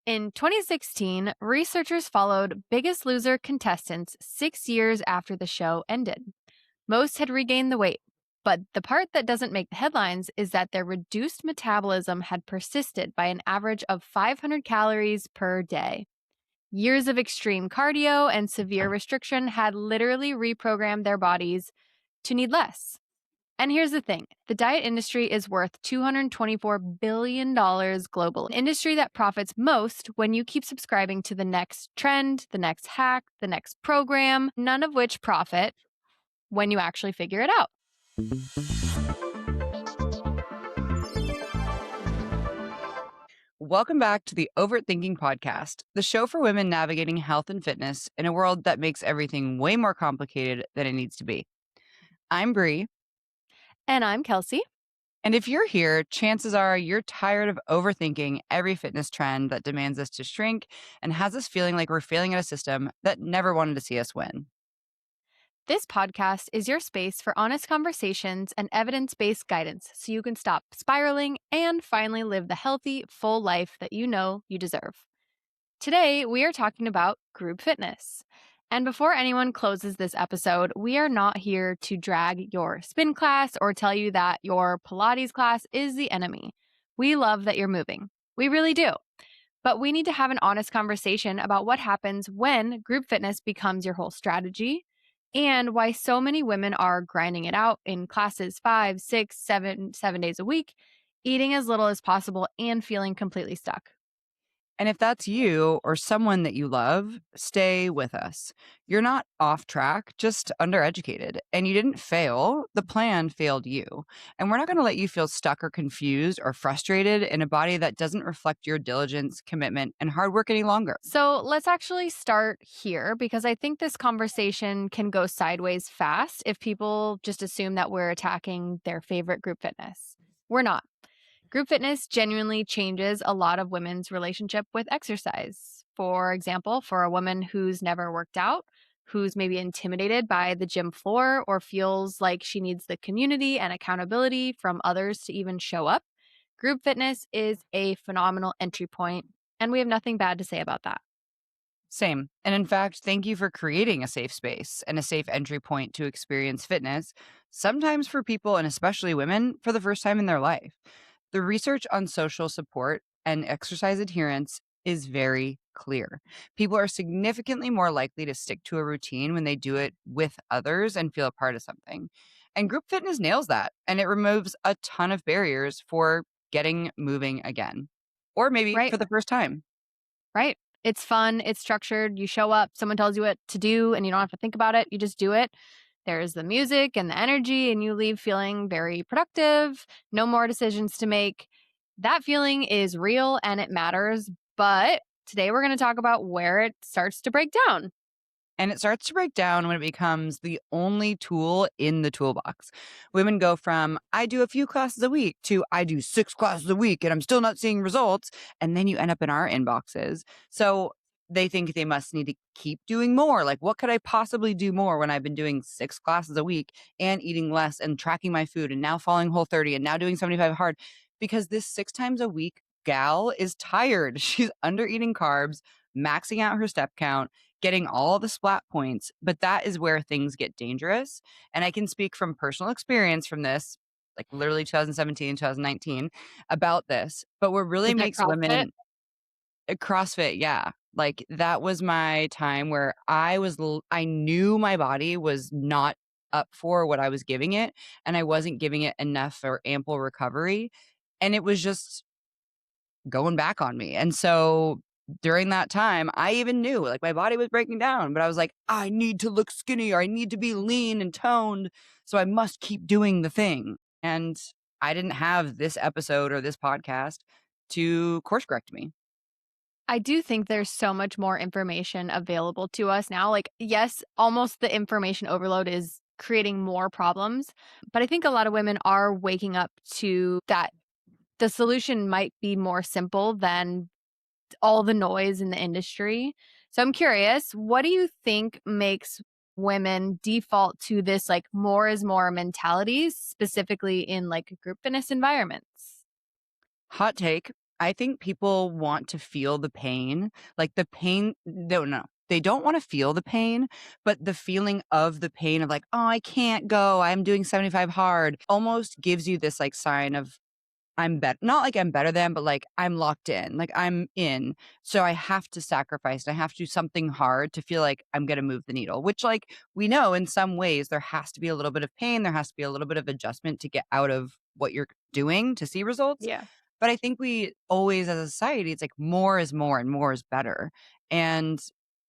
In 2016, researchers followed Biggest Loser contestants 6 years after the show ended. Most had regained the weight, but the part that doesn't make the headlines is that their reduced metabolism had persisted by an average of 500 calories per day. Years of extreme cardio and severe restriction had literally reprogrammed their bodies to need less. And here's the thing, the diet industry is worth $224 billion globally. An industry that profits most when you keep subscribing to the next trend, the next hack, the next program, none of which profit when you actually figure it out. Welcome back to the Overthinking Podcast, the show for women navigating health and fitness in a world that makes everything way more complicated than it needs to be. I'm Bri. And I'm Kelsie. And if you're here, chances are you're tired of overthinking every fitness trend that demands us to shrink and has us feeling like we're failing at a system that never wanted to see us win. This podcast is your space for honest conversations and evidence-based guidance so you can stop spiraling and finally live the healthy, full life that you know you deserve. Today, we are talking about group fitness. And before anyone closes this episode, we are not here to drag your spin class or tell you that your Pilates class is the enemy. We love that you're moving. We really do. But we need to have an honest conversation about what happens when group fitness becomes your whole strategy and why so many women are grinding it out in classes 5, 6, 7 days a week, eating as little as possible and feeling completely stuck. And if that's you or someone that you love, stay with us. You're not off track, just undereducated. And you didn't fail. The plan failed you. And we're not going to let you feel stuck or confused or frustrated in a body that doesn't reflect your diligence, commitment, and hard work any longer. So let's actually start here because I think this conversation can go sideways fast if people just assume that we're attacking their favorite group fitness. We're not. Group fitness genuinely changes a lot of women's relationship with exercise. For example, for a woman who's never worked out, who's maybe intimidated by the gym floor or feels like she needs the community and accountability from others to even show up, group fitness is a phenomenal entry point, and we have nothing bad to say about that. Same. And in fact, thank you for creating a safe space and a safe entry point to experience fitness, sometimes for people and especially women for the first time in their life. The research on social support and exercise adherence is very clear. People are significantly more likely to stick to a routine when they do it with others and feel a part of something. And group fitness nails that, and it removes a ton of barriers for getting moving again, or maybe Right? for the first time. Right. It's fun. It's structured. You show up, someone tells you what to do, and you don't have to think about it. You just do it. There's the music and the energy, and you leave feeling very productive, no more decisions to make. That feeling is real and it matters. But today we're going to talk about where it starts to break down. And it starts to break down when it becomes the only tool in the toolbox. Women go from, I do a few classes a week to I do 6 classes a week and I'm still not seeing results. And then you end up in our inboxes. So they think they must need to keep doing more. Like, what could I possibly do more when I've been doing 6 classes a week and eating less and tracking my food and now following Whole30 and now doing 75 hard? Because this 6 times a week gal is tired. She's under eating carbs, maxing out her step count, getting all the splat points, but that is where things get dangerous. And I can speak from personal experience from this, like literally 2017, 2019, about this. But what really Is that makes CrossFit? women CrossFit, yeah. Like that was my time where I knew my body was not up for what I was giving it, and I wasn't giving it enough or ample recovery. And it was just going back on me. And so during that time, I even knew like my body was breaking down, but I was like, I need to look skinny or I need to be lean and toned. So I must keep doing the thing. And I didn't have this episode or this podcast to course correct me. I do think there's so much more information available to us now. Like, yes, almost the information overload is creating more problems, but I think a lot of women are waking up to that the solution might be more simple than all the noise in the industry. So I'm curious, what do you think makes women default to this like more is more mentality, specifically in like group fitness environments? Hot take. I think people want to feel the pain, like the pain no. They don't wanna feel the pain, but the feeling of the pain of like, "Oh, I can't go. I'm doing 75 hard," almost gives you this, like, sign of I'm not like I'm better than, but like I'm locked in, like I'm in. So I have to sacrifice and I have to do something hard to feel like I'm gonna move the needle, which like we know in some ways there has to be a little bit of pain, there has to be a little bit of adjustment to get out of what you're doing to see results. Yeah. But I think we always as a society, it's like more is more and more is better. And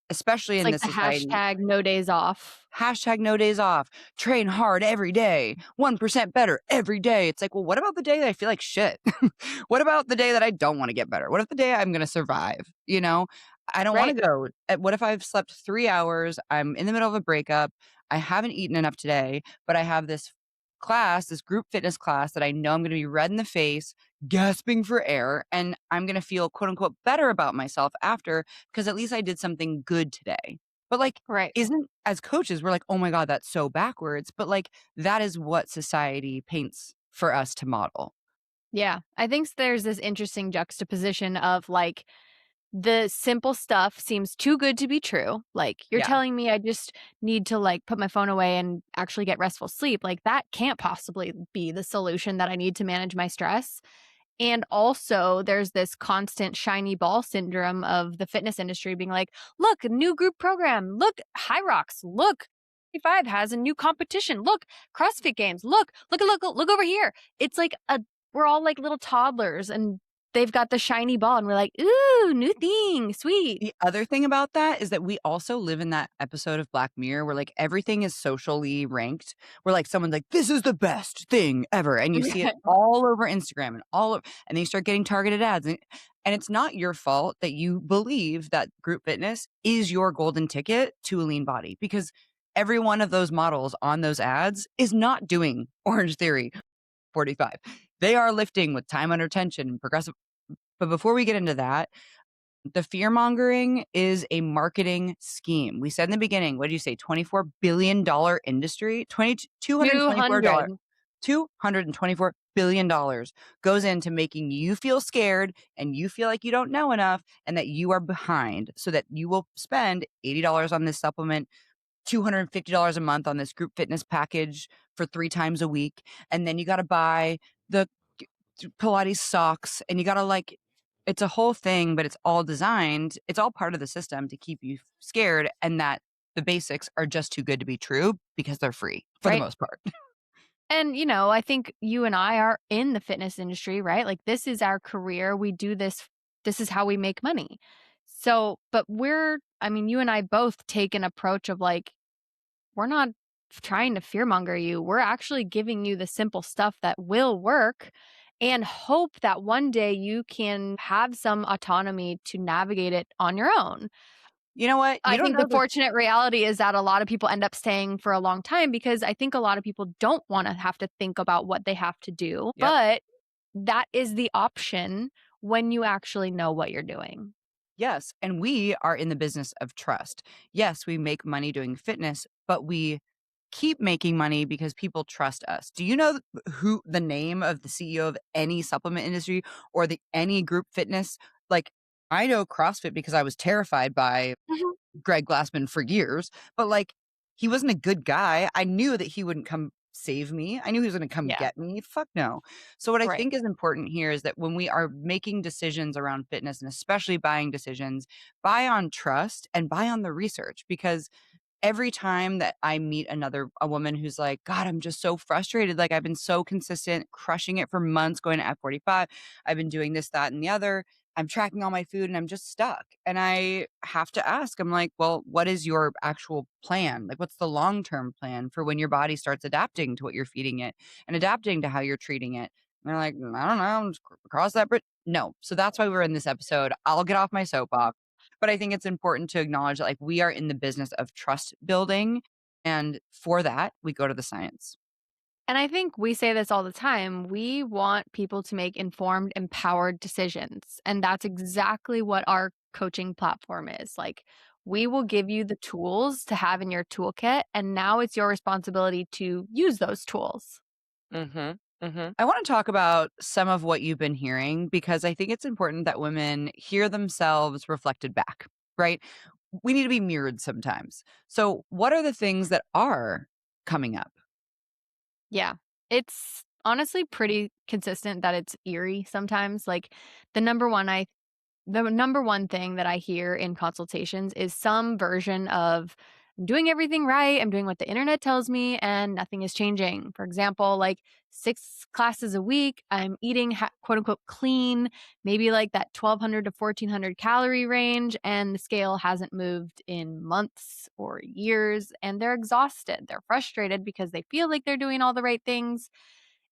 especially It's in like this the society, hashtag no days off. hashtag no days off. Train hard every day. 1% better every day. It's like, well, what about the day that I feel like shit? What about the day that I don't want to get better? What if the day I'm going to survive? You know, I don't want Right. to go. What if I've slept 3 hours? I'm in the middle of a breakup. I haven't eaten enough today, but I have this class, this group fitness class that I know I'm going to be red in the face, gasping for air, and I'm going to feel quote unquote better about myself after because at least I did something good today. But like, Right. isn't as coaches, we're like, "Oh my god, that's so backwards," but, like, that is what society paints for us to model. Yeah. I think there's this interesting juxtaposition of like the simple stuff seems too good to be true. Like you're Yeah. telling me I just need to like put my phone away and actually get restful sleep. Like that can't possibly be the solution that I need to manage my stress. And also, there's this constant shiny ball syndrome of the fitness industry being like, look, a new group program. Look, High Rocks. Look, 5 has a new competition. Look, CrossFit Games. Look over here. It's like we're all like little toddlers and they've got the shiny ball and we're like, ooh, new thing. Sweet. The other thing about that is that we also live in that episode of Black Mirror where, like, everything is socially ranked, where, like, someone's like, "This is the best thing ever," and you see it all over Instagram and all over and then you start getting targeted ads, and it's not your fault that you believe that group fitness is your golden ticket to a lean body because every one of those models on those ads is not doing Orange Theory 45. They are lifting with time under tension and progressive but before we get into that, the fear mongering is a marketing scheme. We said in the beginning, what did you say? $24 billion industry, 20, $224, 200. $224 billion goes into making you feel scared and you feel like you don't know enough and that you are behind so that you will spend $80 on this supplement, $250 a month on this group fitness package for 3 times a week. And then you got to buy the Pilates socks and you got to like it's a whole thing, but it's all designed. It's all part of the system to keep you scared and that the basics are just too good to be true because they're free for the Right. most part. And, I think you and I are in the fitness industry, right? Like, this is our career. We do this, this is how we make money. So, but you and I both take an approach of like, we're not trying to fearmonger you. We're actually giving you the simple stuff that will work and hope that one day you can have some autonomy to navigate it on your own. You know what? You I don't think know the this. fortunate reality is that a lot of people end up staying for a long time because I think a lot of people don't wanna have to think about what they have to do, Yep. but that is the option when you actually know what you're doing. Yes. And we are in the business of trust. Yes, we make money doing fitness, but we keep making money because people trust us. Do you know who the name of the CEO of any supplement industry or the any group fitness? Like, I know CrossFit because I was terrified by Mhm. Greg Glassman for years, but like he wasn't a good guy. I knew that he wouldn't come save me. I knew he was going to come Yeah, get me. Fuck no. So what I right. think is important here is that when we are making decisions around fitness and especially buying decisions, buy on trust and buy on the research because every time that I meet a woman who's like, God, I'm just so frustrated. Like I've been so consistent, crushing it for months, going to F45. I've been doing this, that, and the other. I'm tracking all my food and I'm just stuck. And I have to ask, I'm like, well, what is your actual plan? Like, what's the long term plan for when your body starts adapting to what you're feeding it and adapting to how you're treating it? And they're like, I don't know, just cross that bridge. No. So that's why we're in this episode. I'll get off my soapbox. But I think it's important to acknowledge that like we are in the business of trust building. And for that, we go to the science. And I think we say this all the time. We want people to make informed, empowered decisions. And that's exactly what our coaching platform is. Like, we will give you the tools to have in your toolkit. And now it's your responsibility to use those tools. Mhm. Hmm. I want to talk about some of what you've been hearing because I think it's important that women hear themselves reflected back, right? We need to be mirrored sometimes. So, what are the things that are coming up? Yeah. It's honestly pretty consistent that it's eerie sometimes. Like the number one I the number one thing that I hear in consultations is some version of "I'm doing everything right. I'm doing what the internet tells me and nothing is changing." For example, like 6 classes a week, I'm eating quote unquote clean, maybe like that 1200 to 1400 calorie range, and the scale hasn't moved in months or years. And they're exhausted. They're frustrated because they feel like they're doing all the right things.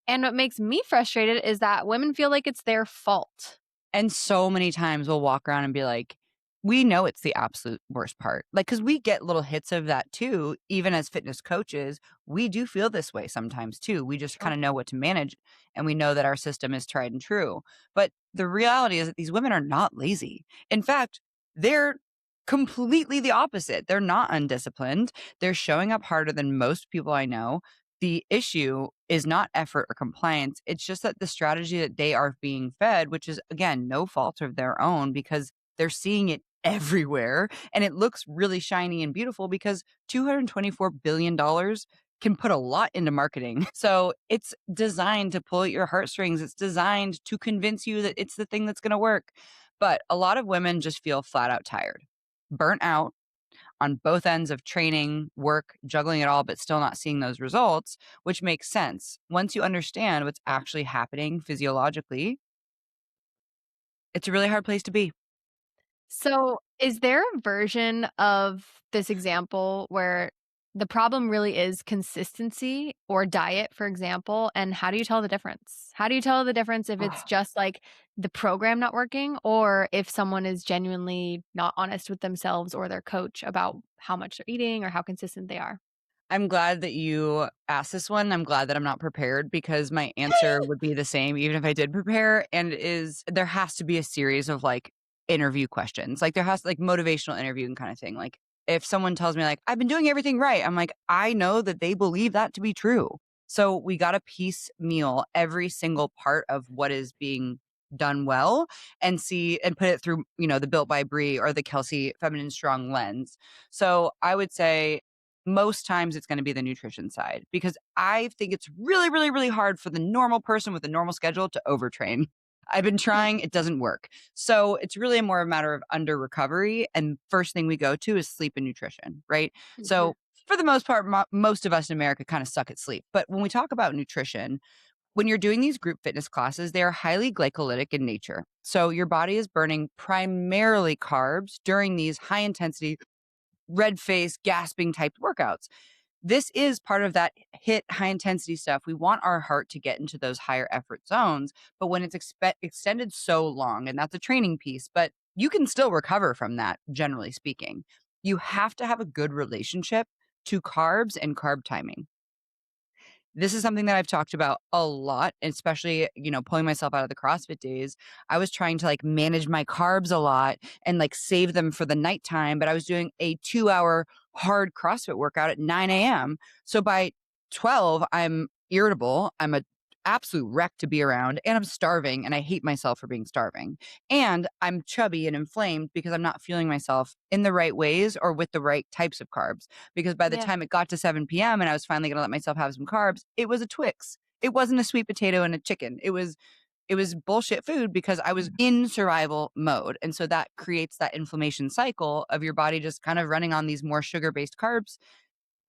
And what makes me frustrated is that women feel like it's their fault. And so many times we'll walk around and be like, we know it's the absolute worst part. Like, cause we get little hits of that too. Even as fitness coaches, we do feel this way sometimes too. We just kind Sure. of know what to manage and we know that our system is tried and true. But the reality is that these women are not lazy. In fact, they're completely the opposite. They're not undisciplined. They're showing up harder than most people I know. The issue is not effort or compliance. It's just that the strategy that they are being fed, which is again, no fault of their own because they're seeing it everywhere and it looks really shiny and beautiful because $224 billion can put a lot into marketing. So it's designed to pull at your heartstrings. It's designed to convince you that it's the thing that's going to work. But a lot of women just feel flat out tired, burnt out on both ends of training, work, juggling it all, but still not seeing those results, which makes sense. Once you understand what's actually happening physiologically, it's a really hard place to be. So, is there a version of this example where the problem really is consistency or diet, for example? And how do you tell the difference? How do you tell the difference if it's just like the program not working or if someone is genuinely not honest with themselves or their coach about how much they're eating or how consistent they are? I'm glad that you asked this one. I'm glad that I'm not prepared because my answer would be the same even if I did prepare. And it is there has to be a series of like interview questions. Like there has like motivational interviewing kind of thing. Like if someone tells me like I've been doing everything right, I'm like, I know that they believe that to be true. So we got to piecemeal every single part of what is being done well and see and put it through, the built by Bri or the Kelsie feminine strong lens. So I would say most times it's going to be the nutrition side because I think it's really, really, really hard for the normal person with a normal schedule to overtrain. I've been Hmm. trying, it doesn't work. So it's really more a matter of under recovery. And first thing we go to is sleep and nutrition, right? Mhm. So for the most part, most of us in America kind of suck at sleep. But when we talk about nutrition, when you're doing these group fitness classes, they are highly glycolytic in nature. So your body is burning primarily carbs during these high intensity, red face, gasping type workouts. This is part of that hit high intensity stuff. We want our heart to get into those higher effort zones, but when it's extended so long, and that's a training piece, but you can still recover from that, generally speaking. You have to have a good relationship to carbs and carb timing. This is something that I've talked about a lot, especially, pulling myself out of the CrossFit days. I was trying to like manage my carbs a lot and like save them for the nighttime, but I was doing a 2 hour hard CrossFit workout at 9 a.m. So by 12, I'm irritable. I'm a absolute wreck to be around and I'm starving and I hate myself for being starving. And I'm chubby and inflamed because I'm not fueling myself in the right ways or with the right types of carbs because by the Yeah. time it got to 7 p.m. and I was finally going to let myself have some carbs, it was a Twix. It wasn't a sweet potato and a chicken. It was bullshit food because I was in survival mode. And so that creates that inflammation cycle of your body just kind of running on these more sugar-based carbs.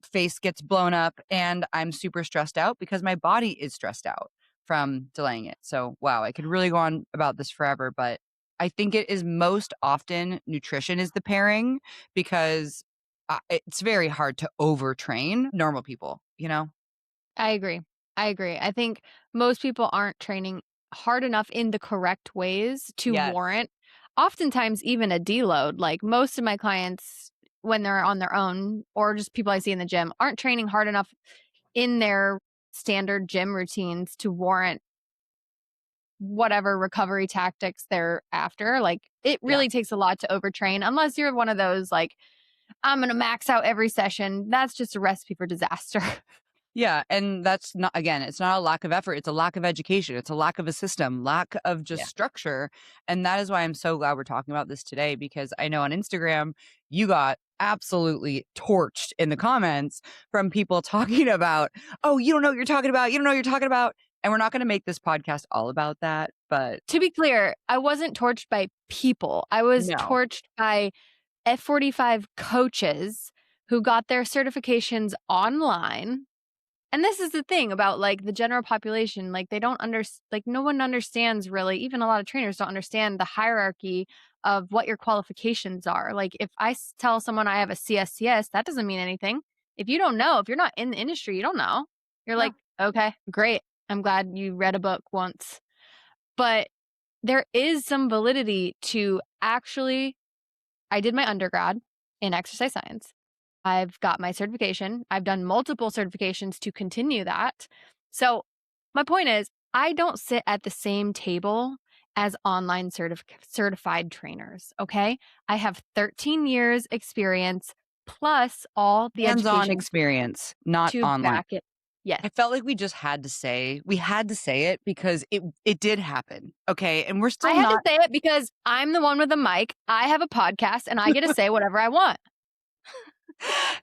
Face gets blown up and I'm super stressed out because my body is stressed out from delaying it. So, wow, I could really go on about this forever, but I think it is most often nutrition is the pairing because it's very hard to overtrain normal people. I agree. I agree. I think most people aren't training hard enough in the correct ways to Yes. warrant oftentimes even a deload. Like most of my clients, when they're on their own or just people I see in the gym, aren't training hard enough in their standard gym routines to warrant whatever recovery tactics they're after. Like it Yeah. really takes a lot to overtrain unless you're one of those like, I'm going to max out every session. That's just a recipe for disaster. Yeah, and that's not again, it's not a lack of effort, it's a lack of education, it's a lack of a system, lack of just Yeah. structure, and that is why I'm so glad we're talking about this today because I know on Instagram, you got absolutely torched in the comments from people talking about, "Oh, you don't know what you're talking about, you don't know what you're talking about," and we're not gonna make this podcast all about that, but To be clear, I wasn't torched by people. I was no. torched by F45 coaches who got their certifications online. And this is the thing about, like, the general population, like, they don't like, no one understands really, even a lot of trainers don't understand the hierarchy of what your qualifications are. Like, if I tell someone I have a CSCS, that doesn't mean anything. If you don't know, if you're not in the industry, you don't know. You're No. like, "Okay, great. I'm glad you read a book once." But there is some validity to actually I did my undergrad in exercise science. I've got my certification. I've done multiple certifications to continue that. So, my point is, I don't sit at the same table as online certified trainers, okay? I have 13 years experience plus all the Hands-on education experience, not to online. back it. Yes. I felt like we had to say it because it did happen, okay? And we're I still had to not say it because I'm the one with the mic. I have a podcast and I get to say whatever I want.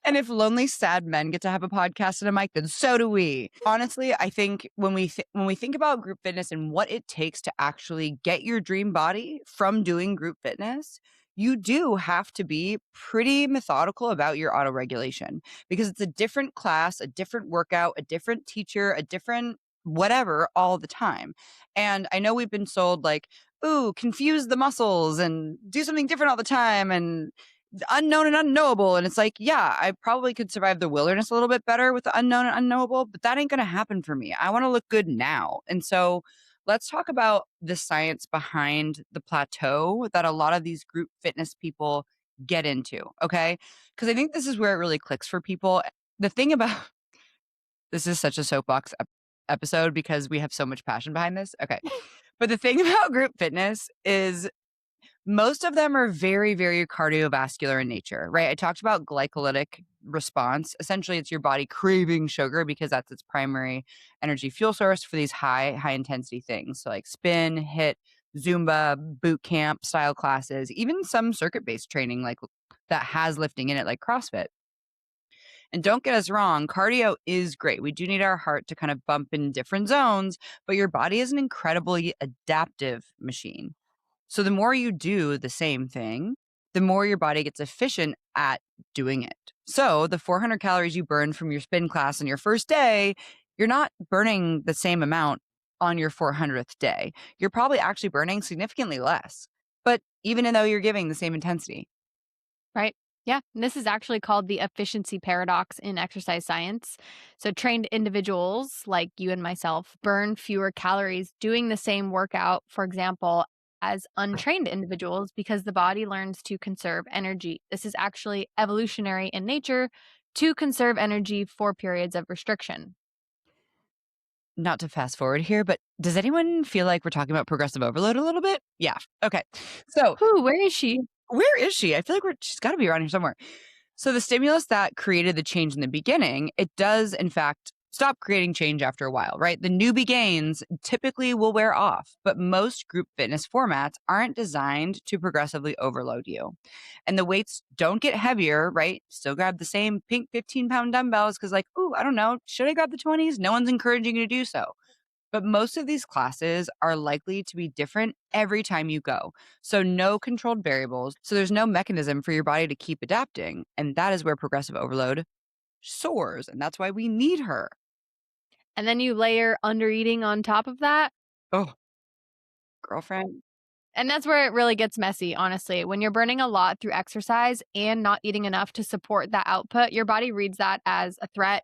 and if lonely, sad men get to have a podcast and a mic, then so do we. Honestly, I think when we think about group fitness and what it takes to actually get your dream body from doing group fitness, you do have to be pretty methodical about your autoregulation because it's a different class, a different workout, a different teacher, a different whatever all the time. And I know we've been sold like, ooh, confuse the muscles and do something different all the time and unknown and unknowable. And it's like, yeah, I probably could survive the wilderness a little bit better with the unknown and unknowable, but that ain't going to happen for me. I want to look good now. And so let's talk about the science behind the plateau that a lot of these group fitness people get into. Okay. Because I think this is where it really clicks for people. The thing about this is such a soapbox episode because we have so much passion behind this. Okay. But the thing about group fitness is most of them are very, very cardiovascular in nature, right? I talked about glycolytic response. Essentially, it's your body craving sugar because that's its primary energy fuel source for these high intensity things. So like spin, hit, Zumba, boot camp style classes, even some circuit based training like that has lifting in it, like CrossFit. And don't get us wrong, cardio is great. We do need our heart to kind of bump in different zones, but your body is an incredibly adaptive machine. So the more you do the same thing, the more your body gets efficient at doing it. So the 400 calories you burn from your spin class on your first day, you're not burning the same amount on your 400th day. You're probably actually burning significantly less. But even though you're giving the same intensity, Right. Yeah. And this is actually called the efficiency paradox in exercise science. So, trained individuals like you and myself burn fewer calories doing the same workout, for example, as untrained individuals because the body learns to conserve energy. This is actually evolutionary in nature to conserve energy for periods of restriction. not to fast forward here, but does anyone feel like we're talking about progressive overload a little bit? Yeah. Okay. So Who? Where is she? where is she? I feel like she's got to be around here somewhere. So the stimulus that created the change in the beginning, it does in fact stop creating change after a while, right? The newbie gains typically will wear off, but most group fitness formats aren't designed to progressively overload you. And the weights don't get heavier, right? Still grab the same pink 15-pound dumbbells because like, ooh, I don't know, should I grab the 20s? No one's encouraging you to do so. But most of these classes are likely to be different every time you go. So, no controlled variables. So, there's no mechanism for your body to keep adapting. And that is where progressive overload soars. And that's why we need her. And then you layer under eating on top of that. Oh, girlfriend. And that's where it really gets messy, honestly. When you're burning a lot through exercise and not eating enough to support that output, your body reads that as a threat.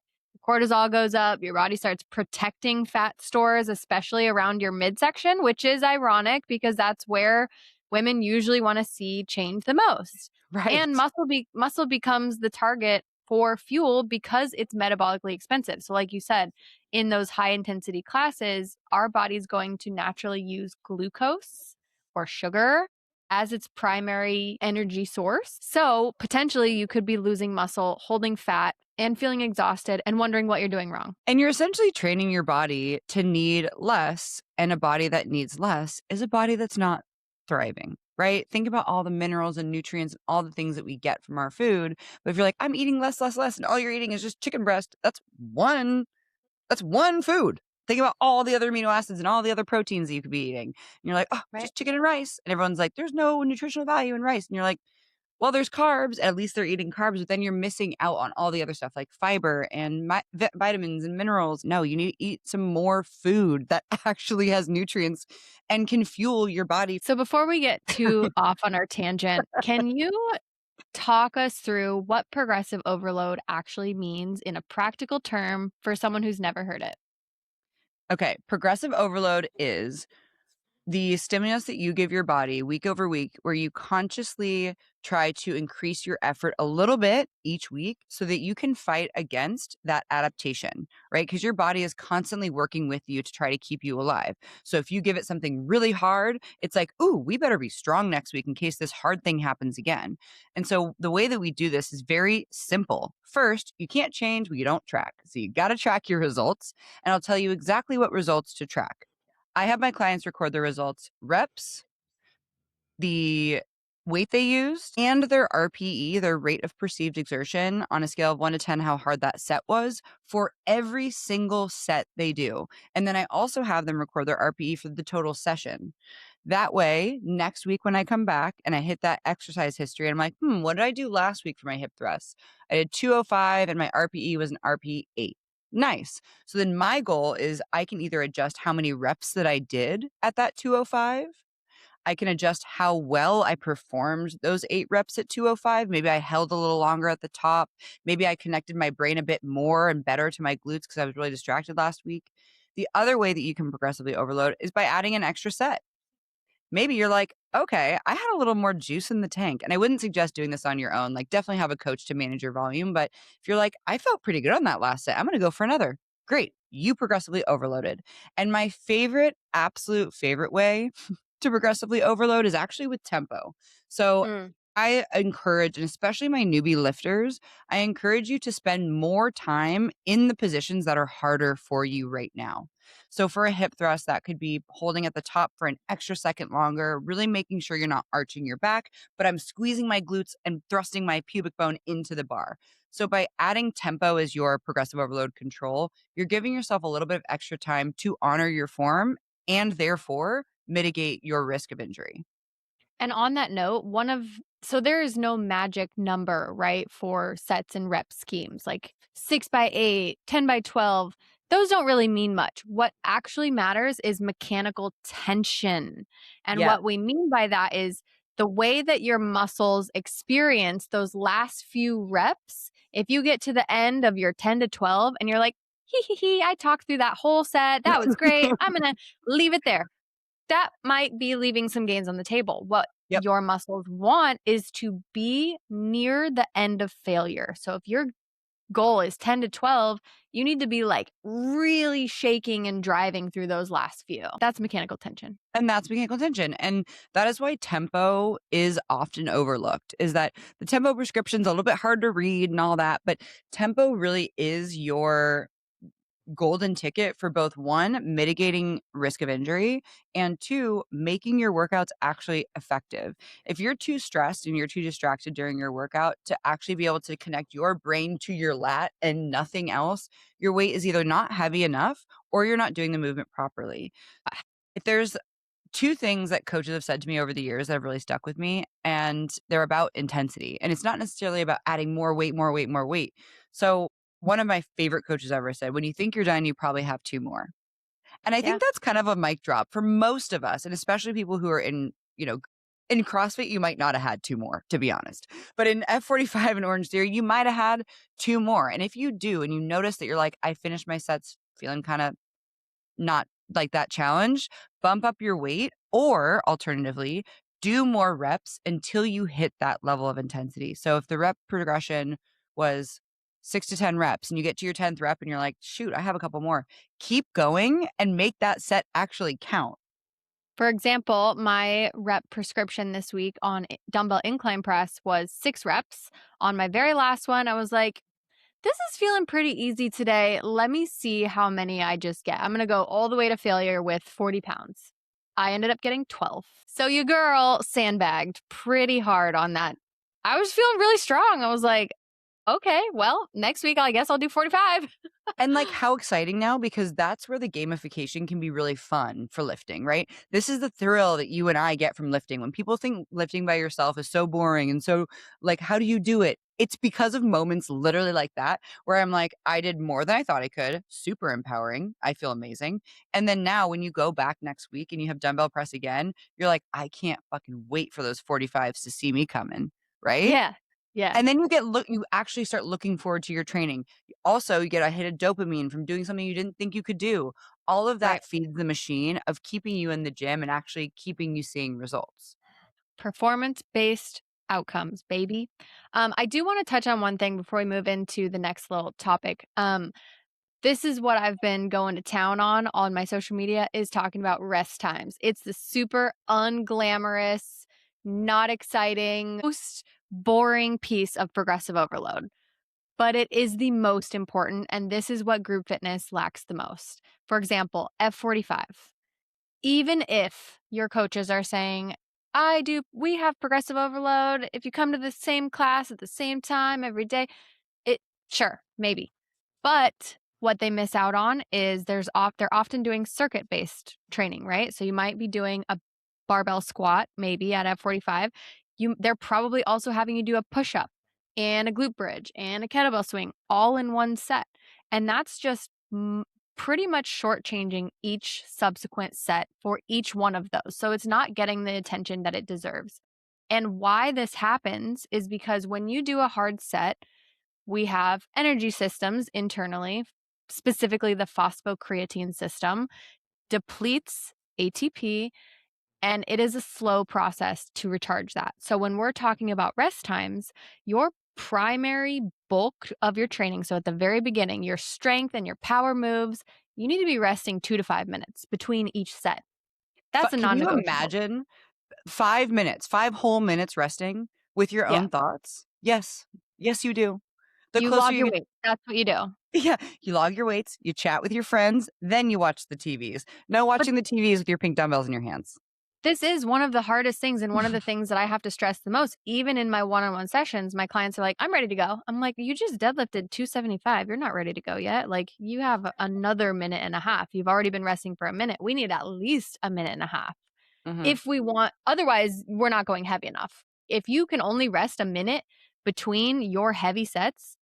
Cortisol goes up, your body starts protecting fat stores, especially around your midsection, which is ironic because that's where women usually want to see change the most. Right. And muscle becomes the target for fuel because it's metabolically expensive. So like you said, in those high intensity classes, our body's going to naturally use glucose or sugar as its primary energy source. So potentially you could be losing muscle, holding fat, And feeling exhausted and wondering what you're doing wrong. And you're essentially training your body to need less, and a body that needs less is a body that's not thriving, right? Think about all the minerals and nutrients and all the things that we get from our food. But if you're like, I'm eating less, less, less, and all you're eating is just chicken breast, that's one food. Think about all the other amino acids and all the other proteins that you could be eating. And you're like, oh, Right. just chicken and rice. And everyone's like, there's no nutritional value in rice. And you're like, well, there's carbs. At least they're eating carbs, but then you're missing out on all the other stuff like fiber and vitamins and minerals. No, you need to eat some more food that actually has nutrients and can fuel your body. So before we get too off on our tangent, can you talk us through what progressive overload actually means in a practical term for someone who's never heard it? Okay, progressive overload is the stimulus that you give your body week over week, where you consciously try to increase your effort a little bit each week so that you can fight against that adaptation, right? Because your body is constantly working with you to try to keep you alive. So if you give it something really hard, it's like, ooh, we better be strong next week in case this hard thing happens again. And so the way that we do this is very simple. First, you can't change what you don't track. So you got to track your results. And I'll tell you exactly what results to track. I have my clients record their results, reps, the weight they used, and their RPE, their rate of perceived exertion, on a scale of 1 to 10, how hard that set was for every single set they do. And then I also have them record their RPE for the total session. That way, next week when I come back and I hit that exercise history, and I'm like, what did I do last week for my hip thrusts? I did 205 and my RPE was an RPE 8. Nice. So then my goal is I can either adjust how many reps that I did at that 205. I can adjust how well I performed those 8 reps at 205. Maybe I held a little longer at the top. Maybe I connected my brain a bit more and better to my glutes because I was really distracted last week. The other way that you can progressively overload is by adding an extra set. Maybe you're like, okay, I had a little more juice in the tank. And I wouldn't suggest doing this on your own. Like, definitely have a coach to manage your volume. But if you're like, I felt pretty good on that last set, I'm going to go for another. Great. You progressively overloaded. And my favorite, absolute favorite way to progressively overload is actually with tempo. So Mm. I encourage, and especially my newbie lifters, I encourage you to spend more time in the positions that are harder for you right now. So for a hip thrust, that could be holding at the top for an extra second longer, really making sure you're not arching your back, but I'm squeezing my glutes and thrusting my pubic bone into the bar. So by adding tempo as your progressive overload control, you're giving yourself a little bit of extra time to honor your form and therefore mitigate your risk of injury. And on that note, so there is no magic number, right, for sets and rep schemes like 6 by 8, 10 by 12. Those don't really mean much. What actually matters is mechanical tension. And Yeah. what we mean by that is the way that your muscles experience those last few reps. If you get to the end of your 10 to 12 and you're like, I talked through that whole set. That was great. I'm going to leave it there, that might be leaving some gains on the table. What Yep. your muscles want is to be near the end of failure. So if your goal is 10 to 12, you need to be like really shaking and driving through those last few. That's mechanical tension. And that's mechanical tension. And that is why tempo is often overlooked, is that the tempo prescription's a little bit hard to read and all that, but tempo really is your golden ticket for both one, mitigating risk of injury, and two, making your workouts actually effective. If you're too stressed and you're too distracted during your workout to actually be able to connect your brain to your lat and nothing else, your weight is either not heavy enough or you're not doing the movement properly. If there's two things that coaches have said to me over the years that have really stuck with me, and they're about intensity. And it's not necessarily about adding more weight, more weight, more weight. So one of my favorite coaches ever said, when you think you're done, you probably have two more. And I Yeah. think that's kind of a mic drop for most of us, and especially people who are in CrossFit, you might not have had two more, to be honest. But in F45 and Orange Theory, you might have had two more. And if you do, and you notice that you're like, I finished my sets feeling kind of not like that challenge, bump up your weight, or alternatively, do more reps until you hit that level of intensity. So if the rep progression was 6 to 10 reps and you get to your 10th rep and you're like, shoot, I have a couple more, keep going and make that set actually count. For example, my rep prescription this week on dumbbell incline press was 6 reps. On my very last one, I was like, this is feeling pretty easy today. Let me see how many I just get. I'm going to go all the way to failure with 40 pounds. I ended up getting 12. So your girl sandbagged pretty hard on that. I was feeling really strong. I was like, okay, well, next week I guess I'll do 45. And like how exciting now because that's where the gamification can be really fun for lifting, right? This is the thrill that you and I get from lifting. When people think lifting by yourself is so boring and so like how do you do it? It's because of moments literally like that where I'm like, I did more than I thought I could. Super empowering. I feel amazing. And then now when you go back next week and you have dumbbell press again, you're like, I can't fucking wait for those 45s to see me coming. Right. Yeah. Yeah. And then you actually start looking forward to your training. Also, you get a hit of dopamine from doing something you didn't think you could do. All of Right. that feeds the machine of keeping you in the gym and actually keeping you seeing results. Performance based outcomes, baby. I do want to touch on one thing before we move into the next little topic. This is what I've been going to town on my social media is talking about rest times. It's the super unglamorous, not exciting, most boring piece of progressive overload. But it is the most important, and this is what group fitness lacks the most. For example, F45. Even if your coaches are saying, we have progressive overload. If you come to the same class at the same time every day, it sure, maybe. But what they miss out on is they're often doing circuit-based training, right? So you might be doing a barbell squat maybe at F45. They're probably also having you do a push-up and a glute bridge and a kettlebell swing all in one set. And that's just pretty much shortchanging each subsequent set for each one of those. So it's not getting the attention that it deserves. And why this happens is because when you do a hard set, we have energy systems internally, specifically the phosphocreatine system, depletes ATP, and it is a slow process to recharge that. So when we're talking about rest times, your primary bulk of your training, so at the very beginning, your strength and your power moves, you need to be resting 2 to 5 minutes between each set. That's a Can non you negotiable. imagine 5 minutes, 5 whole minutes resting with your Yeah. own thoughts? Yes. Yes, you do. The You closer log you your get, weight. That's what you do. yeah, you log your weights, you chat with your friends, then you watch the TVs. No But watching the TVs with your pink dumbbells in your hands. this is one of the hardest things and one of the things that I have to stress the most. Even in my one-on-one sessions, my clients are like, "I'm ready to go." I'm like, "You just deadlifted 275. You're not ready to go yet. Like, you have another minute and a half. You've already been resting for a minute. We need at least a minute and a half. Mhm. If we want otherwise, we're not going heavy enough. If you can only rest a minute between your heavy sets,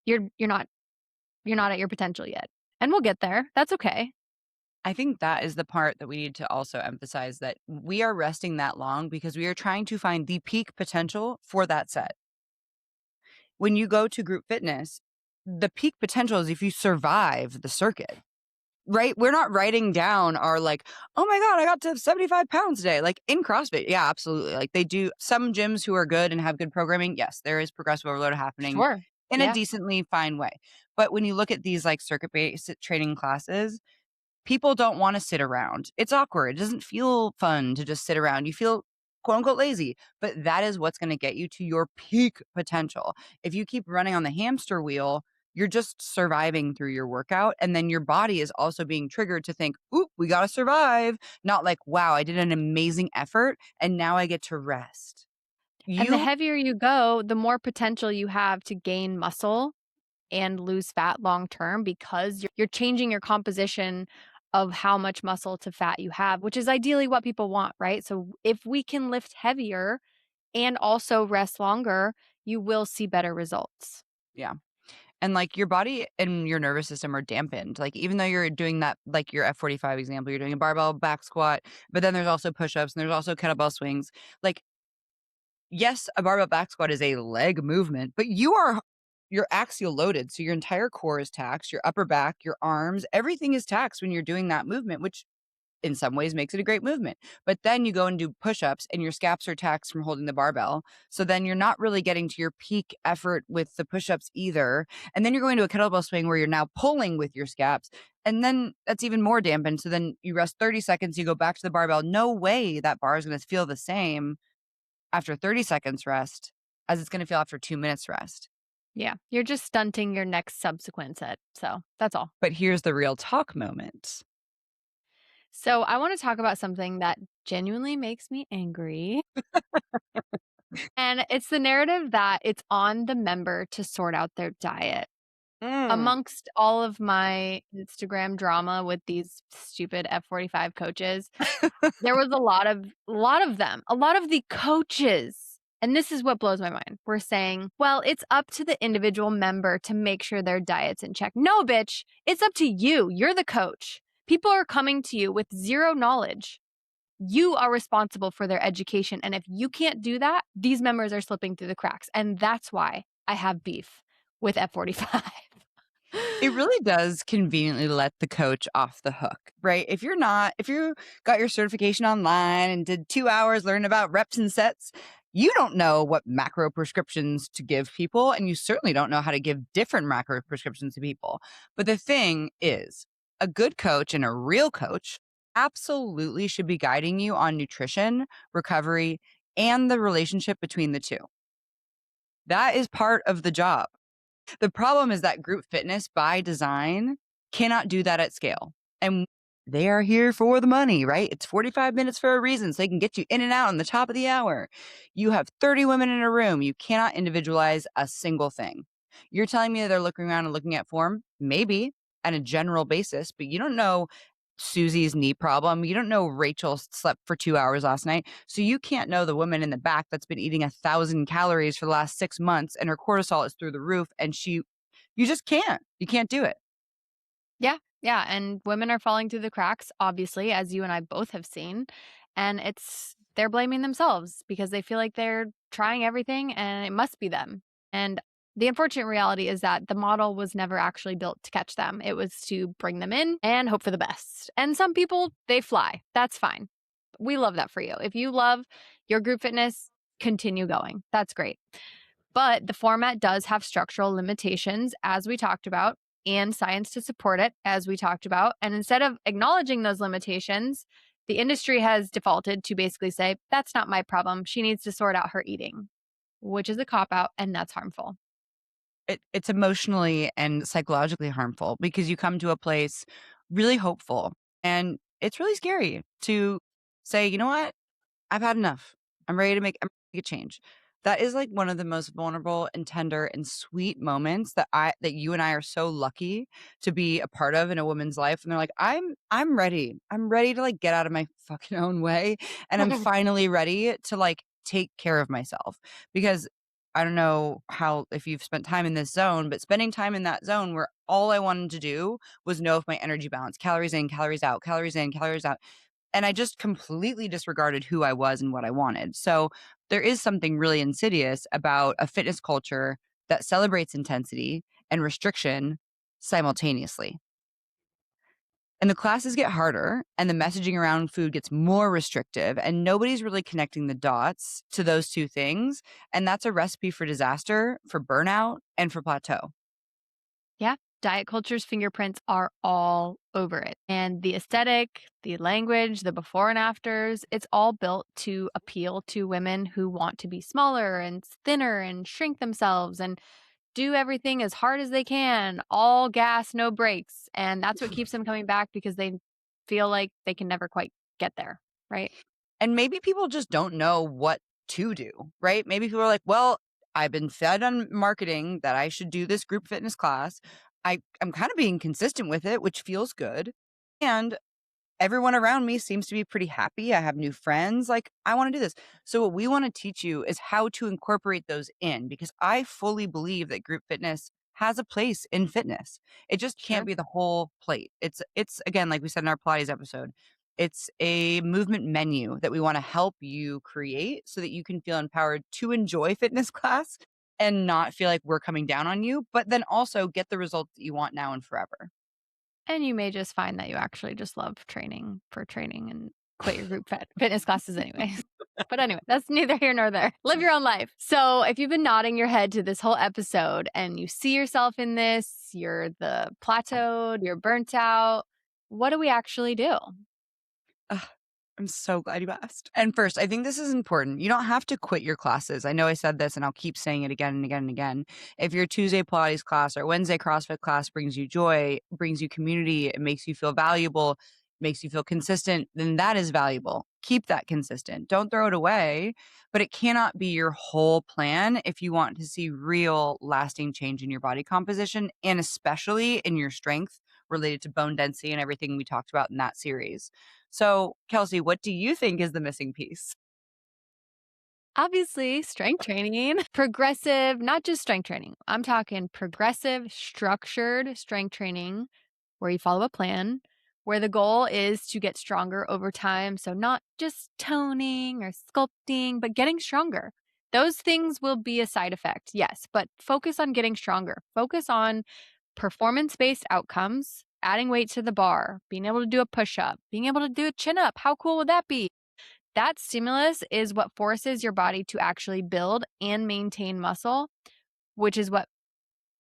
you're not at your potential yet. And we'll get there. That's okay." I think that is the part that we need to also emphasize that we are resting that long because we are trying to find the peak potential for that set. When you go to group fitness, the peak potential is if you survive the circuit, right? We're not writing down our like, oh my God, I got to 75 pounds today. Like in CrossFit, yeah, absolutely. Like they do some gyms who are good and have good programming. Yes, there is progressive overload happening Sure. in a Yeah. decently fine way. But when you look at these like circuit based training classes, people don't wanna sit around. It's awkward. It doesn't feel fun to just sit around. You feel quote unquote lazy, but that is what's gonna get you to your peak potential. If you keep running on the hamster wheel, you're just surviving through your workout, and then your body is also being triggered to think, "Oop, we gotta survive." Not like, "Wow, I did an amazing effort, and now I get to rest." And the You heavier you go, the more potential you have to gain muscle and lose fat long term because you're changing your composition of how much muscle to fat you have, which is ideally what people want, right? So if we can lift heavier and also rest longer, you will see better results. yeah. And, like, your body and your nervous system are dampened. Like, even though you're doing that, like your F45 example, you're doing a barbell back squat, but then there's also push-ups and there's also kettlebell swings. Like, yes, a barbell back squat is a leg movement, but you're axial loaded. So your entire core is taxed, your upper back, your arms, everything is taxed when you're doing that movement, which in some ways makes it a great movement. But then you go and do push-ups and your scaps are taxed from holding the barbell. So then you're not really getting to your peak effort with the push-ups either. And then you're going to a kettlebell swing where you're now pulling with your scaps. And then that's even more dampened. So then you rest 30 seconds, you go back to the barbell. No way that bar is going to feel the same after 30 seconds rest as it's going to feel after 2 minutes rest. Yeah. You're just stunting your next subsequent set. So that's all. But here's the real talk moment. So I want to talk about something that genuinely makes me angry. And it's the narrative that it's on the member to sort out their diet. Mm. Amongst all of my Instagram drama with these stupid F45 coaches, there was a lot of them, a lot of the coaches, and this is what blows my mind, were saying, "Well, it's up to the individual member to make sure their diet's in check." No, bitch, it's up to you. You're the coach. People are coming to you with zero knowledge. You are responsible for their education, and if you can't do that, these members are slipping through the cracks, and that's why I have beef with F45. It really does conveniently let the coach off the hook, right? If you got your certification online and did 2 hours learning about reps and sets, you don't know what macro prescriptions to give people. And you certainly don't know how to give different macro prescriptions to people. But the thing is, a good coach and a real coach absolutely should be guiding you on nutrition, recovery, and the relationship between the two. That is part of the job. The problem is that group fitness by design cannot do that at scale. And they are here for the money, right? It's 45 minutes for a reason. So they can get you in and out on the top of the hour. You have 30 women in a room. You cannot individualize a single thing. You're telling me that they're looking around and looking at form? Maybe on a general basis, but you don't know Susie's knee problem. You don't know Rachel slept for 2 hours last night. So you can't know the woman in the back that's been eating 1,000 calories for the last 6 months and her cortisol is through the roof. And you just can't. You can't do it. Yeah, yeah, and women are falling through the cracks, obviously, as you and I both have seen, and they're blaming themselves because they feel like they're trying everything and it must be them. And the unfortunate reality is that the model was never actually built to catch them. It was to bring them in and hope for the best. And some people, they fly. That's fine. We love that for you. If you love your group fitness, continue going. That's great. But the format does have structural limitations, as we talked about, and science to support it, as we talked about. And instead of acknowledging those limitations, the industry has defaulted to basically say, that's not my problem. She needs to sort out her eating, which is a cop out, and that's harmful. It's emotionally and psychologically harmful because you come to a place really hopeful and it's really scary to say, you know what? I've had enough. I'm ready to make a change. That is like one of the most vulnerable and tender and sweet moments that you and I are so lucky to be a part of in a woman's life. And they're like, I'm ready. I'm ready to like get out of my fucking own way. And I'm finally ready to like take care of myself. Because I don't know how if you've spent time in this zone, but spending time in that zone where all I wanted to do was know if my energy balance, calories in, calories out, calories in, calories out, and I just completely disregarded who I was and what I wanted. So there is something really insidious about a fitness culture that celebrates intensity and restriction simultaneously. And the classes get harder and the messaging around food gets more restrictive and nobody's really connecting the dots to those two things. And that's a recipe for disaster, for burnout, and for plateau. Yeah. Diet culture's fingerprints are all over it. And the aesthetic, the language, the before and afters, it's all built to appeal to women who want to be smaller and thinner and shrink themselves and do everything as hard as they can, all gas, no brakes. And that's what keeps them coming back because they feel like they can never quite get there, right? And maybe people just don't know what to do, right? Maybe people are like, well, I've been fed on marketing that I should do this group fitness class. I'm kind of being consistent with it, which feels good. And everyone around me seems to be pretty happy. I have new friends. Like, I want to do this. So, what we want to teach you is how to incorporate those in because I fully believe that group fitness has a place in fitness. It just can't Sure. be the whole plate. It's again, like we said in our Pilates episode, it's a movement menu that we want to help you create so that you can feel empowered to enjoy fitness class and not feel like we're coming down on you, but then also get the results that you want now and forever. And you may just find that you actually just love training for training and quit your group fitness classes anyway. But anyway, that's neither here nor there. Live your own life. So, if you've been nodding your head to this whole episode and you see yourself in this, you're the plateaued, you're burnt out, what do we actually do? I'm so glad you asked. And first, I think this is important. You don't have to quit your classes. I know I said this and I'll keep saying it again and again and again. If your Tuesday Pilates class or Wednesday CrossFit class brings you joy, brings you community, it makes you feel valuable, makes you feel consistent, then that is valuable. Keep that consistent. Don't throw it away, but it cannot be your whole plan if you want to see real lasting change in your body composition and especially in your strength related to bone density and everything we talked about in that series. So, Kelsey, what do you think is the missing piece? Obviously, strength training, progressive, not just strength training. I'm talking progressive, structured strength training where you follow a plan, where the goal is to get stronger over time. So, not just toning or sculpting, but getting stronger. Those things will be a side effect, yes, but focus on getting stronger. Focus on performance based outcomes, adding weight to the bar, being able to do a push up, being able to do a chin up. How cool would that be? That stimulus is what forces your body to actually build and maintain muscle, which is what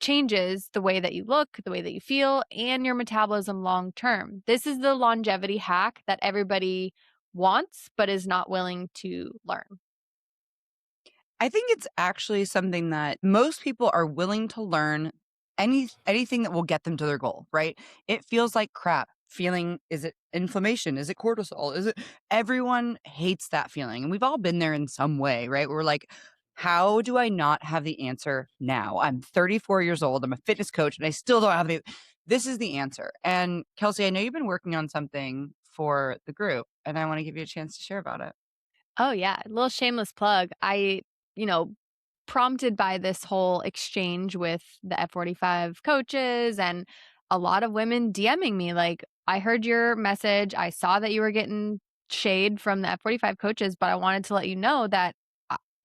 changes the way that you look, the way that you feel, and your metabolism long term. This is the longevity hack that everybody wants, but is not willing to learn. I think it's actually something that most people are willing to learn anything that will get them to their goal, right? It feels like crap. Feeling is it inflammation? Is it cortisol? Is it everyone hates that feeling. And we've all been there in some way, right? We're like, how do I not have the answer now? I'm 34 years old. I'm a fitness coach and I still don't have the this is the answer. And Kelsey, I know you've been working on something for the group and I want to give you a chance to share about it. Oh, yeah. A little shameless plug. You know, prompted by this whole exchange with the F45 coaches and a lot of women DMing me, like, I heard your message. I saw that you were getting shade from the F45 coaches, but I wanted to let you know that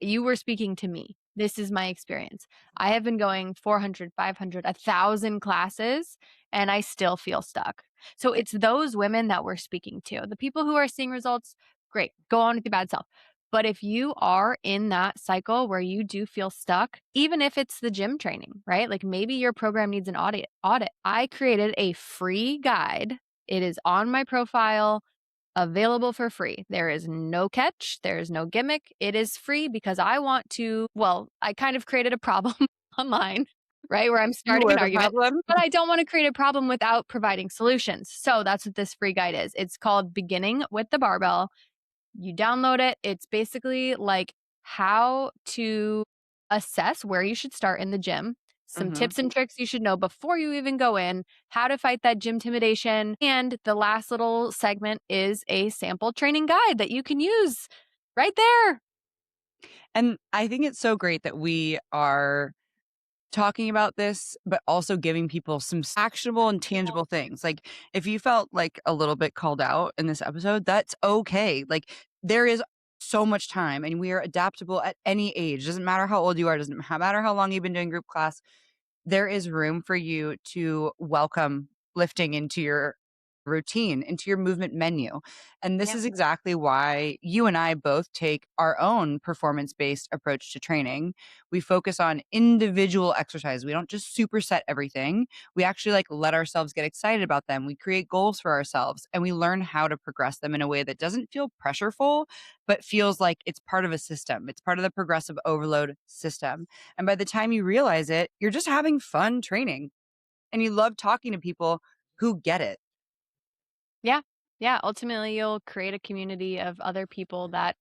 you were speaking to me. This is my experience. I have been going 400, 500, 1,000 classes, and I still feel stuck. So it's those women that we're speaking to. The people who are seeing results, great, go on with your bad self. But if you are in that cycle where you do feel stuck, even if it's the gym training, right? Like maybe your program needs an audit. I created a free guide. It is on my profile, available for free. There is no catch, there is no gimmick. It is free because I want to, well, I kind of created a problem online, right? Where I'm You starting were an the argument, problem. but I don't want to create a problem without providing solutions. So that's what this free guide is. It's called Beginning with the Barbell. You download it. It's basically like how to assess where you should start in the gym, some Mhm. tips and tricks you should know before you even go in, how to fight that gym intimidation. And the last little segment is a sample training guide that you can use right there. And I think it's so great that we are talking about this, but also giving people some actionable and tangible things. Like, if you felt like a little bit called out in this episode, that's okay. Like, there is so much time and we are adaptable at any age. Doesn't matter how old you are, doesn't matter how long you've been doing group class. There is room for you to welcome lifting into your routine, into your movement menu. And this Yeah. is exactly why you and I both take our own performance based approach to training. We focus on individual exercise. We don't just superset everything. We actually like let ourselves get excited about them. We create goals for ourselves and we learn how to progress them in a way that doesn't feel pressureful, but feels like it's part of a system. It's part of the progressive overload system. And by the time you realize it, you're just having fun training and you love talking to people who get it. Yeah. Yeah. Ultimately, you'll create a community of other people that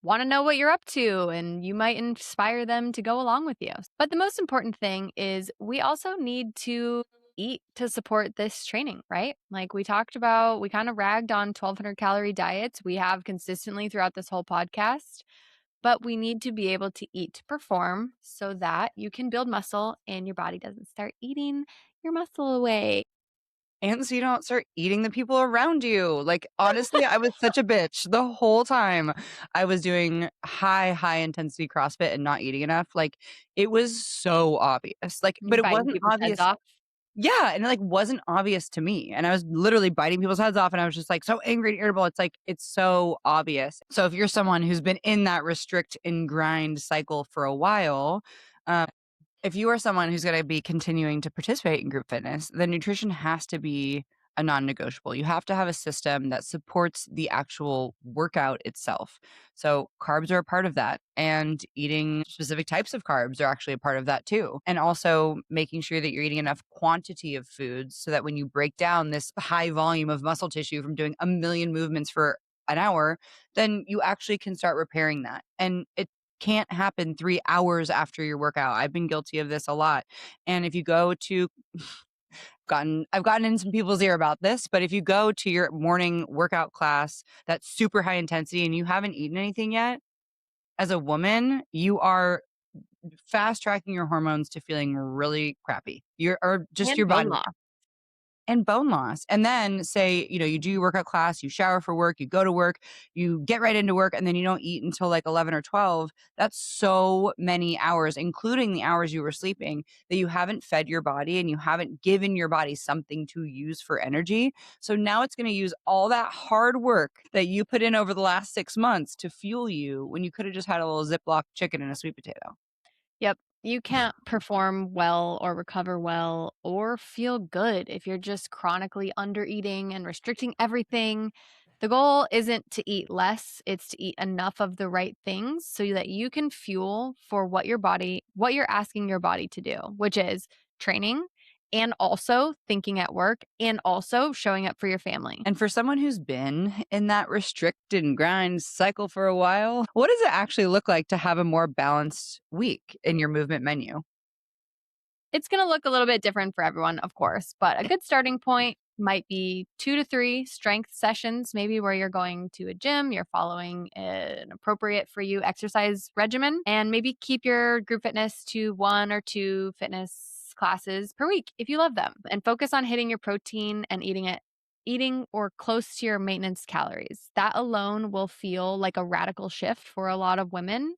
want to know what you're up to and you might inspire them to go along with you. But the most important thing is we also need to eat to support this training, right? Like we talked about, we kind of ragged on 1,200 calorie diets we have consistently throughout this whole podcast, but we need to be able to eat to perform so that you can build muscle and your body doesn't start eating your muscle away. And so you don't start eating the people around you. Like, honestly, I was such a bitch the whole time I was doing high intensity CrossFit and not eating enough. Like, it was so obvious. Like, You're but it biting wasn't people's heads obvious. off. Yeah, and it, like, wasn't obvious to me, and I was literally biting people's heads off, and I was just, like, so angry and irritable, it's, like, it's so obvious. So if you're someone who's been in that restrict and grind cycle for a while, um, if you are someone who's gonna be continuing to participate in group fitness, then nutrition has to be a non-negotiable. You have to have a system that supports the actual workout itself. So carbs are a part of that, and eating specific types of carbs are actually a part of that too. And also making sure that you're eating enough quantity of foods so that when you break down this high volume of muscle tissue from doing a million movements for an hour, then you actually can start repairing that. And it can't happen 3 hours after your workout. I've been guilty of this a lot. And if you go to I've gotten in some people's ear about this, but if you go to your morning workout class that's super high intensity and you haven't eaten anything yet, as a woman, you are fast tracking your hormones to feeling really crappy. Or just your And bone body loss. and bone loss. And then say, you do your workout class, you shower for work, you go to work, you get right into work, and then you don't eat until like 11 or 12. That's so many hours, including the hours you were sleeping, that you haven't fed your body and you haven't given your body something to use for energy. So now it's going to use all that hard work that you put in over the last 6 months to fuel you when you could have just had a little Ziploc chicken and a sweet potato. Yep. You can't perform well or recover well or feel good if you're just chronically under eating and restricting everything. The goal isn't to eat less, it's to eat enough of the right things so that you can fuel for what you're asking your body to do, which is training and also thinking at work and also showing up for your family. And for someone who's been in that restrict and grind cycle for a while, what does it actually look like to have a more balanced week in your movement menu? It's going to look a little bit different for everyone, of course, but a good starting point might be 2 to 3 strength sessions, maybe where you're going to a gym, you're following an appropriate for you exercise regimen, and maybe keep your group fitness to 1 or 2 fitness classes per week if you love them, and focus on hitting your protein and eating or close to your maintenance calories. That alone will feel like a radical shift for a lot of women,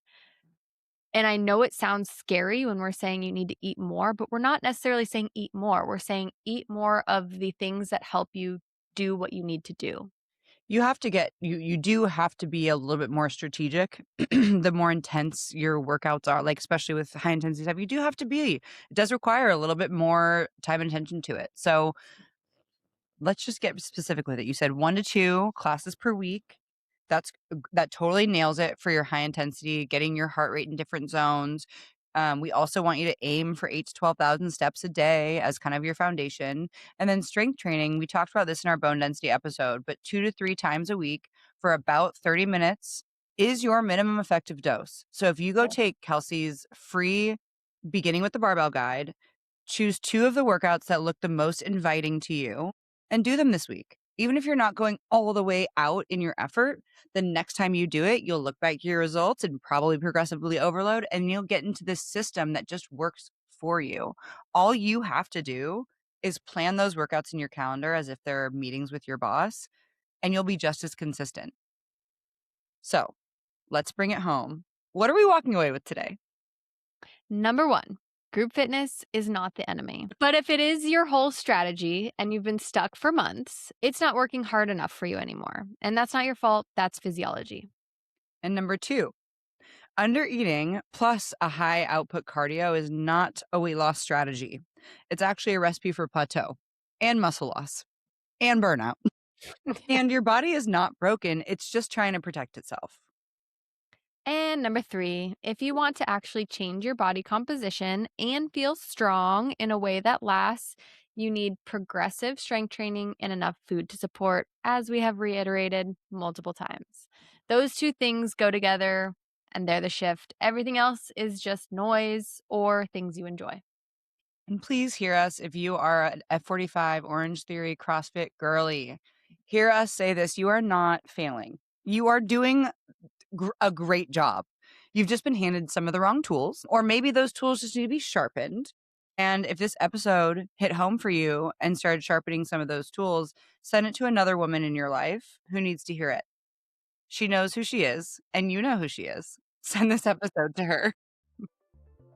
and I know it sounds scary when we're saying you need to eat more, but we're not necessarily saying eat more. We're saying eat more of the things that help you do what you need to do. You do have to be a little bit more strategic. The more intense your workouts are, like especially with high intensity stuff, you do have to be. It does require a little bit more time and attention to it. So let's just get specific with it. You said 1 to 2 classes per week. That totally nails it for your high intensity, getting your heart rate in different zones. We also want you to aim for 8 to 12,000 steps a day as kind of your foundation. And then strength training, we talked about this in our bone density episode, but 2 to 3 times a week for about 30 minutes is your minimum effective dose. So if you go take Kelsey's free beginning with the barbell guide, choose 2 of the workouts that look the most inviting to you and do them this week. Even if you're not going all the way out in your effort, the next time you do it, you'll look back at your results and probably progressively overload, and you'll get into this system that just works for you. All you have to do is plan those workouts in your calendar as if they're meetings with your boss, and you'll be just as consistent. So let's bring it home. What are we walking away with today? Number one, group fitness is not the enemy. But if it is your whole strategy and you've been stuck for months, it's not working hard enough for you anymore. And that's not your fault, that's physiology. And number 2, under eating plus a high output cardio is not a weight loss strategy. It's actually a recipe for plateau and muscle loss and burnout. And your body is not broken, it's just trying to protect itself. And number 3, if you want to actually change your body composition and feel strong in a way that lasts, you need progressive strength training and enough food to support, as we have reiterated multiple times. Those 2 things go together and they're the shift. Everything else is just noise or things you enjoy. And please hear us if you are an F45 Orange Theory CrossFit girly. Hear us say this: you are not failing. You are doing a great job. You've just been handed some of the wrong tools, or maybe those tools just need to be sharpened. And if this episode hit home for you and started sharpening some of those tools, send it to another woman in your life who needs to hear it. She knows who she is, and you know who she is. Send this episode to her.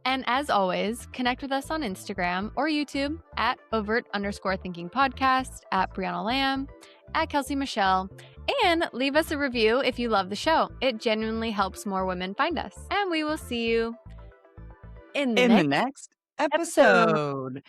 And as always, connect with us on Instagram or YouTube at overt_thinking podcast, at Brianna Lamb, at Kelsie Michelle, and leave us a review if you love the show. It genuinely helps more women find us. And we will see you in the In the next next episode. episode.